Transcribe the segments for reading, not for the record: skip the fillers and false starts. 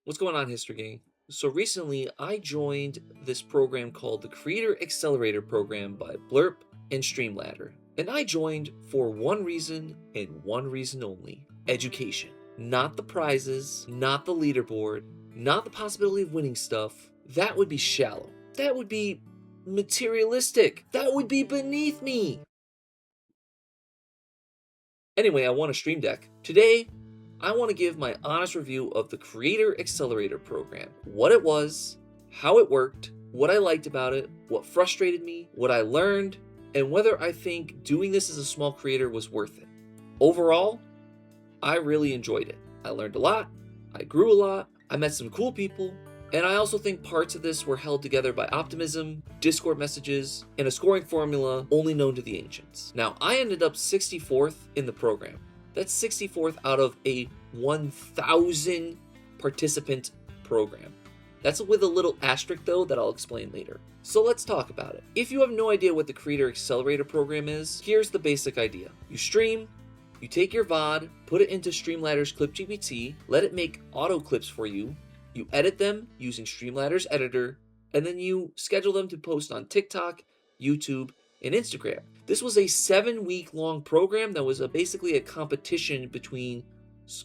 What's going on, History Gang? So recently, I joined this program called the Creator Accelerator Program by Blerp and StreamLadder. And I joined for one reason and one reason only: education. Not the prizes, not the leaderboard, not the possibility of winning stuff. That would be shallow. That would be materialistic. That would be beneath me. Anyway, I won a Stream Deck. Today, I want to give my honest review of the Creator Accelerator Program. What it was, how it worked, what I liked about it, what frustrated me, what I learned, and whether I think doing this as a small creator was worth it. Overall, I really enjoyed it. I learned a lot, I grew a lot, I met some cool people, and I also think parts of this were held together by optimism, Discord messages, and a scoring formula only known to the ancients. Now, I ended up 64th in the program. That's 64th out of a 1,000 participant program. That's with a little asterisk though that I'll explain later. So let's talk about it. If you have no idea what the Creator Accelerator Program is, here's the basic idea. You stream, you take your VOD, put it into StreamLadder's ClipGPT, let it make auto clips for you, you edit them using StreamLadder's editor, and then you schedule them to post on TikTok, YouTube, and Instagram. This was a 7-week long program that was basically a competition between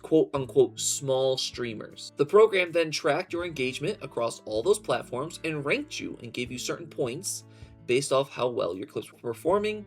quote-unquote small streamers. The program then tracked your engagement across all those platforms and ranked you and gave you certain points based off how well your clips were performing,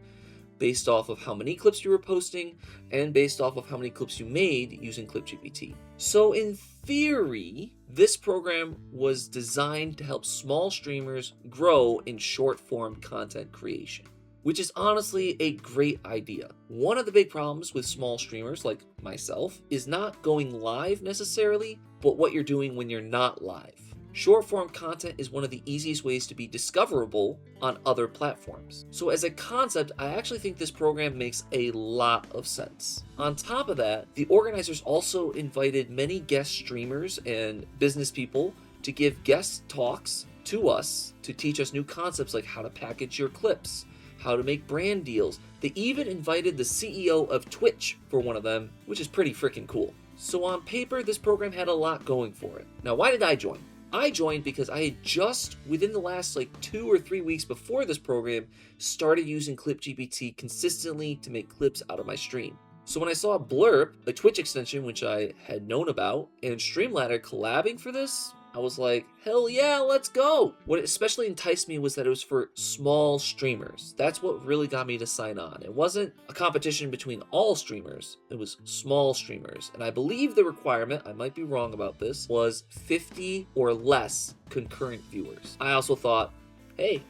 based off of how many clips you were posting, and based off of how many clips you made using ClipGPT. So in theory, this program was designed to help small streamers grow in short-form content creation, which is honestly a great idea. One of the big problems with small streamers like myself is not going live necessarily, but what you're doing when you're not live. Short-form content is one of the easiest ways to be discoverable on other platforms. So as a concept, I actually think this program makes a lot of sense. On top of that, the organizers also invited many guest streamers and business people to give guest talks to us to teach us new concepts like how to package your clips, how to make brand deals. They even invited the CEO of Twitch for one of them, which is pretty freaking cool. So on paper, this program had a lot going for it. Now, why did I join? I joined because I had just, within the last 2 or 3 weeks before this program, started using ClipGPT consistently to make clips out of my stream. So when I saw Blerp, a Twitch extension which I had known about, and StreamLadder collabing for this, I was like, hell yeah, let's go! What especially enticed me was that it was for small streamers. That's what really got me to sign on. It wasn't a competition between all streamers, it was small streamers. And I believe the requirement, I might be wrong about this, was 50 or less concurrent viewers. I also thought, hey,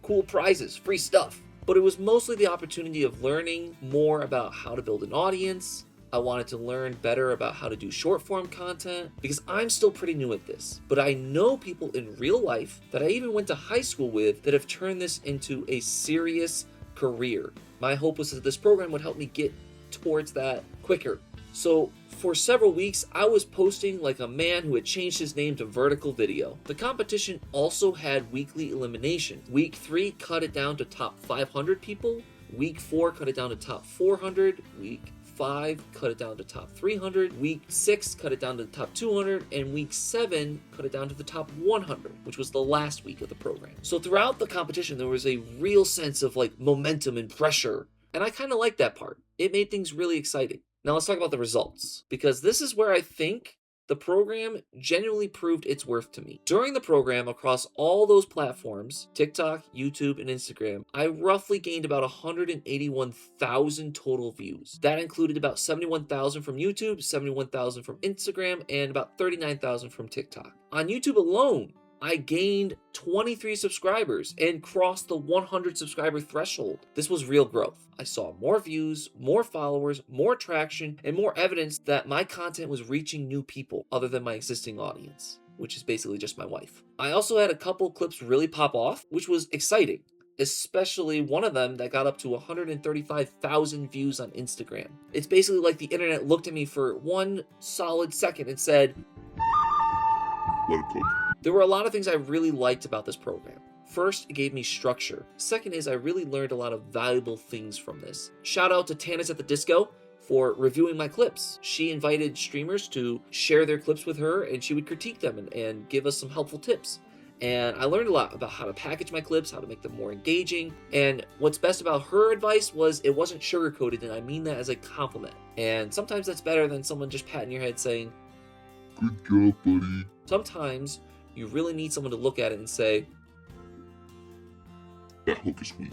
cool prizes, free stuff. But it was mostly the opportunity of learning more about how to build an audience. I wanted to learn better about how to do short form content because I'm still pretty new at this, but I know people in real life that I even went to high school with that have turned this into a serious career. My hope was that this program would help me get towards that quicker. So for several weeks, I was posting like a man who had changed his name to Vertical Video. The competition also had weekly elimination. Week 3 cut it down to top 500 people. Week 4 cut it down to top 400. Week 5 cut it down to top 300, week 6 cut it down to the top 200, and week 7 cut it down to the top 100, which was the last week of the program. So throughout the competition, there was a real sense of momentum and pressure, and I kind of liked that part. It made things really exciting. Now let's talk about the results, because this is where I think the program genuinely proved its worth to me. During the program, across all those platforms, TikTok, YouTube, and Instagram, I roughly gained about 181,000 total views. That included about 71,000 from YouTube, 71,000 from Instagram, and about 39,000 from TikTok. On YouTube alone, I gained 23 subscribers and crossed the 100 subscriber threshold. This was real growth. I saw more views, more followers, more traction, and more evidence that my content was reaching new people other than my existing audience, which is basically just my wife. I also had a couple clips really pop off, which was exciting, especially one of them that got up to 135,000 views on Instagram. It's basically like the internet looked at me for one solid second and said, let it cook. There were a lot of things I really liked about this program. First, it gave me structure. Second is I really learned a lot of valuable things from this. Shout out to Tannis at the Disco. for reviewing my clips. She invited streamers to share their clips with her, and she would critique them and give us some helpful tips. And I learned a lot about how to package my clips, how to make them more engaging. And what's best about her advice was it wasn't sugar-coated, and I mean that as a compliment. And sometimes that's better than someone just patting your head saying, "Good job, buddy." Sometimes you really need someone to look at it and say, "That hook is weak.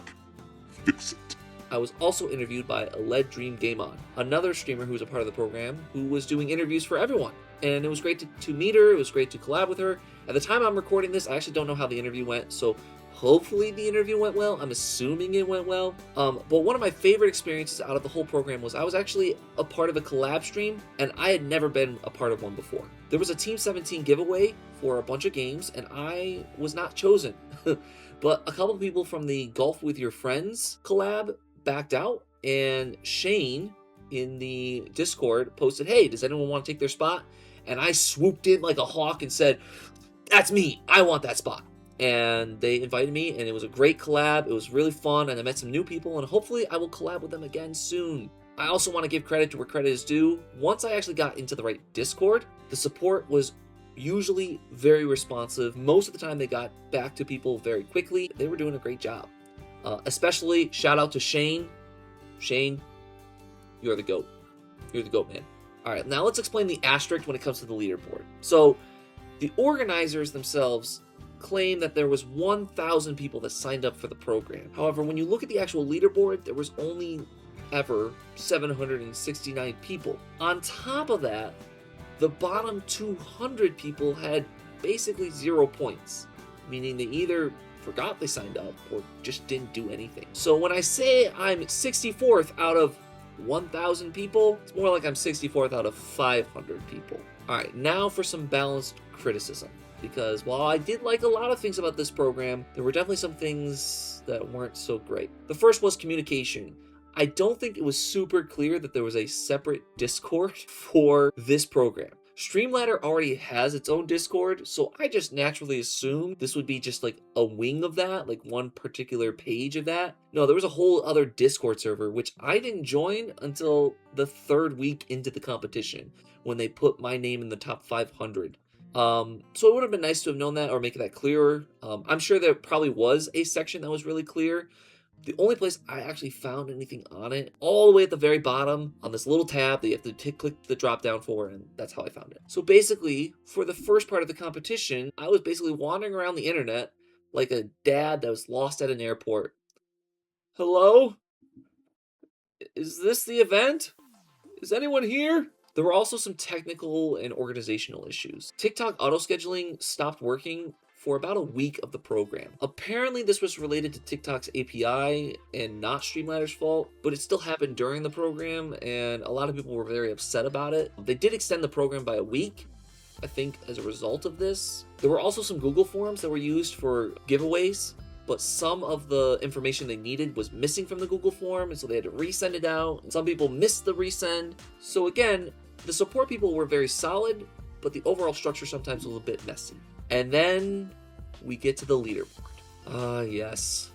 Fix it." I was also interviewed by Aled Dream Game On, another streamer who was a part of the program, who was doing interviews for everyone. And it was great to meet her. It was great to collab with her. At the time I'm recording this, I actually don't know how the interview went, so hopefully the interview went well. I'm assuming it went well. But one of my favorite experiences out of the whole program was I was actually a part of a collab stream, and I had never been a part of one before. There was a Team 17 giveaway for a bunch of games, and I was not chosen. But a couple of people from the Golf With Your Friends collab backed out, and Shane in the Discord posted, "Hey, does anyone want to take their spot?" And I swooped in like a hawk and said, "That's me, I want that spot." And they invited me, and it was a great collab. It was really fun, and I met some new people, and hopefully I will collab with them again soon. I also want to give credit to where credit is due. Once I actually got into the right Discord, the support was usually very responsive. Most of the time they got back to people very quickly. They were doing a great job. Especially shout out to Shane. Shane, you're the GOAT. You're the GOAT, man. All right, now let's explain the asterisk when it comes to the leaderboard. So the organizers themselves claim that there was 1,000 people that signed up for the program. However, when you look at the actual leaderboard, there was only ever 769 people. On top of that, the bottom 200 people had basically 0 points, meaning they either forgot they signed up or just didn't do anything. So when I say I'm 64th out of 1,000 people, it's more like I'm 64th out of 500 people. All right, now for some balanced criticism, because while I did like a lot of things about this program, there were definitely some things that weren't so great. The first was communication. I don't think it was super clear that there was a separate Discord for this program. StreamLadder already has its own Discord, so I just naturally assumed this would be just like a wing of that, like one particular page of that. No, there was a whole other Discord server, which I didn't join until the 3rd week into the competition, when they put my name in the top 500. So it would have been nice to have known that or make that clearer. I'm sure there probably was a section that was really clear. The only place I actually found anything on it, all the way at the very bottom, on this little tab that you have to click the drop down for, and that's how I found it. So basically, for the first part of the competition, I was basically wandering around the internet like a dad that was lost at an airport. Hello? Is this the event? Is anyone here? There were also some technical and organizational issues. TikTok auto-scheduling stopped working for about a week of the program. Apparently this was related to TikTok's API and not StreamLadder's fault, but it still happened during the program, and a lot of people were very upset about it. They did extend the program by a week, I think, as a result of this. There were also some Google Forms that were used for giveaways, but some of the information they needed was missing from the Google form, and so they had to resend it out, and some people missed the resend. So again, the support people were very solid, but the overall structure sometimes was a bit messy. And then we get to the leaderboard. Yes,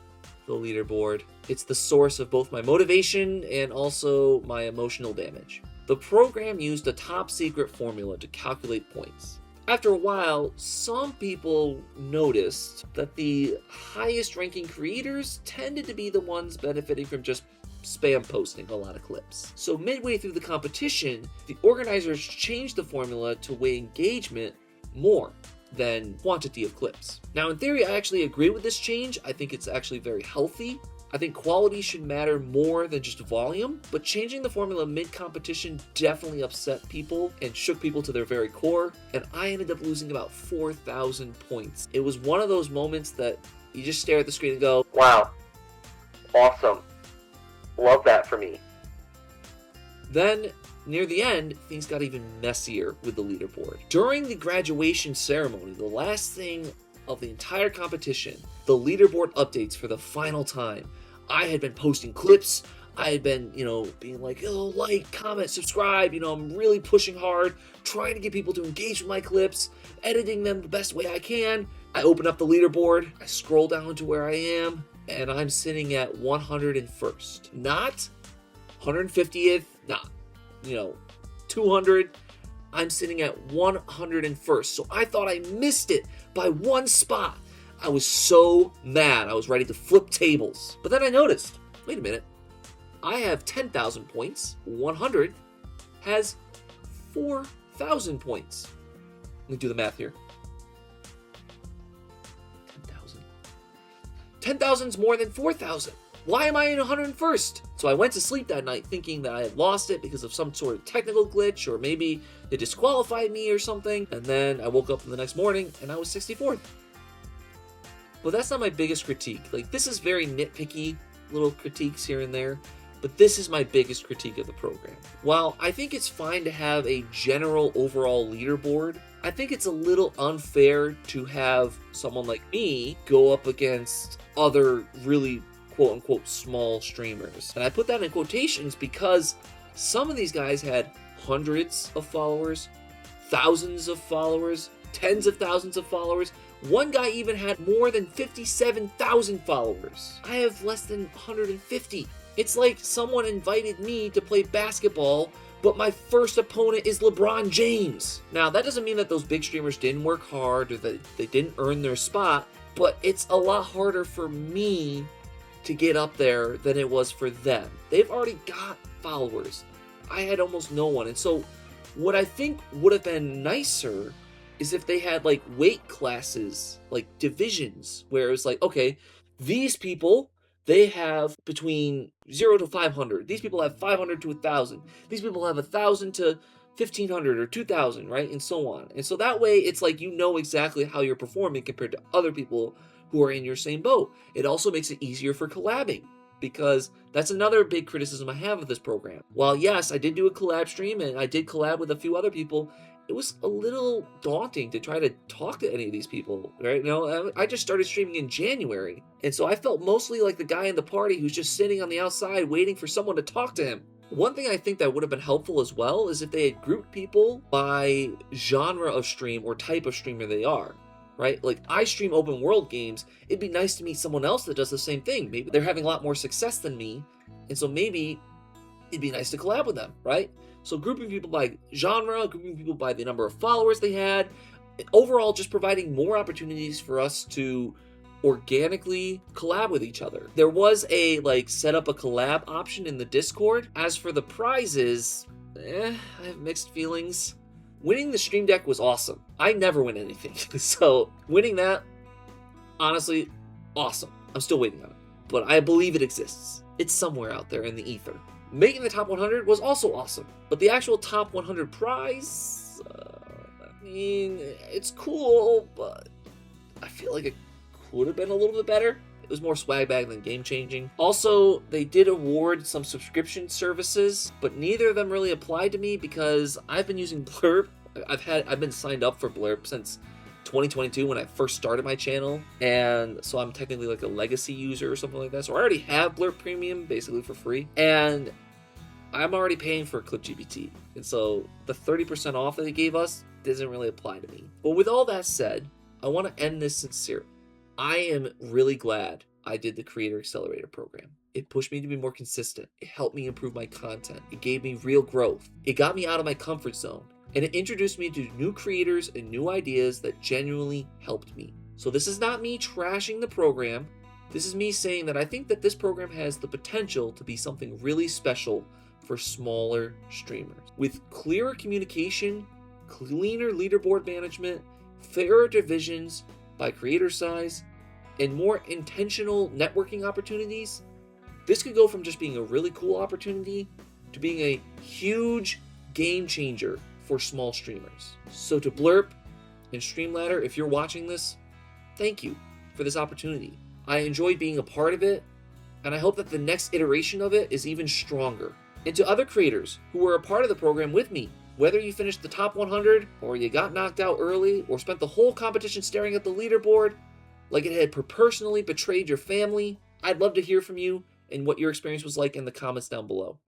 the leaderboard. It's the source of both my motivation and also my emotional damage. The program used a top secret formula to calculate points. After a while, some people noticed that the highest ranking creators tended to be the ones benefiting from just spam posting a lot of clips. So midway through the competition, the organizers changed the formula to weigh engagement more than quantity of clips. Now, in theory, I actually agree with this change. I think it's actually very healthy. I think quality should matter more than just volume, but changing the formula mid-competition definitely upset people and shook people to their very core, and I ended up losing about 4,000 points. It was one of those moments that you just stare at the screen and go, wow, awesome, love that for me. Then, near the end, things got even messier with the leaderboard. During the graduation ceremony, the last thing of the entire competition, the leaderboard updates for the final time. I had been posting clips. I had been, being like, oh, like, comment, subscribe. I'm really pushing hard, trying to get people to engage with my clips, editing them the best way I can. I open up the leaderboard. I scroll down to where I am, and I'm sitting at 101st. Not 150th, not 200. I'm sitting at 101st. So I thought I missed it by one spot. I was so mad. I was ready to flip tables. But then I noticed, wait a minute. I have 10,000 points. 100 has 4,000 points. Let me do the math here. 10,000. 10,000 is more than 4,000. Why am I in 101st? So I went to sleep that night thinking that I had lost it because of some sort of technical glitch, or maybe they disqualified me or something. And then I woke up the next morning and I was 64th. But that's not my biggest critique. Like, this is very nitpicky little critiques here and there, but this is my biggest critique of the program. While I think it's fine to have a general overall leaderboard, I think it's a little unfair to have someone like me go up against other really quote-unquote small streamers. And I put that in quotations because some of these guys had hundreds of followers, thousands of followers, tens of thousands of followers. One guy even had more than 57,000 followers. I have less than 150. It's like someone invited me to play basketball, but my first opponent is LeBron James. Now, that doesn't mean that those big streamers didn't work hard or that they didn't earn their spot, but it's a lot harder for me to get up there than it was for them. They've already got followers. I had almost no one. And so what I think would have been nicer is if they had like weight classes, like divisions, where it was like, okay, these people, they have between 0 to 500. These people have 500 to 1,000. These people have 1,000 to 1,500 or 2,000, right? And so on. And so that way, it's like you know exactly how you're performing compared to other people who are in your same boat. It also makes it easier for collabing, because that's another big criticism I have of this program. While yes, I did do a collab stream and I did collab with a few other people, it was a little daunting to try to talk to any of these people, right? I just started streaming in January, and so I felt mostly like the guy in the party who's just sitting on the outside waiting for someone to talk to him. One thing I think that would have been helpful as well is if they had grouped people by genre of stream or type of streamer they are. Right? Like, I stream open world games. It'd be nice to meet someone else that does the same thing. Maybe they're having a lot more success than me, and so maybe it'd be nice to collab with them, right? So grouping people by genre, grouping people by the number of followers they had, overall just providing more opportunities for us to organically collab with each other. There was a set up a collab option in the Discord. As for the prizes, I have mixed feelings. Winning the Stream Deck was awesome. I never win anything. So winning that, honestly, awesome. I'm still waiting on it, but I believe it exists. It's somewhere out there in the ether. Making the top 100 was also awesome, but the actual top 100 prize, it's cool, but I feel like it could have been a little bit better. It was more swag bag than game changing. Also, they did award some subscription services, but neither of them really applied to me because I've been using Blerp. I've been signed up for Blerp since 2022 when I first started my channel, and so I'm technically like a legacy user or something like that. So I already have Blerp Premium basically for free, and I'm already paying for ClipGPT, and so the 30% off that they gave us doesn't really apply to me. But with all that said, I want to end this sincere. I am really glad I did the Creator Accelerator Program. It pushed me to be more consistent. It helped me improve my content. It gave me real growth. It got me out of my comfort zone. And it introduced me to new creators and new ideas that genuinely helped me. So this is not me trashing the program. This is me saying that I think that this program has the potential to be something really special for smaller streamers. With clearer communication, cleaner leaderboard management, fairer divisions by creator size, and more intentional networking opportunities, this could go from just being a really cool opportunity to being a huge game changer for small streamers. So to Blerp and StreamLadder, if you're watching this, thank you for this opportunity. I enjoyed being a part of it, and I hope that the next iteration of it is even stronger. And to other creators who were a part of the program with me, whether you finished the top 100, or you got knocked out early, or spent the whole competition staring at the leaderboard like it had personally betrayed your family, I'd love to hear from you and what your experience was like in the comments down below.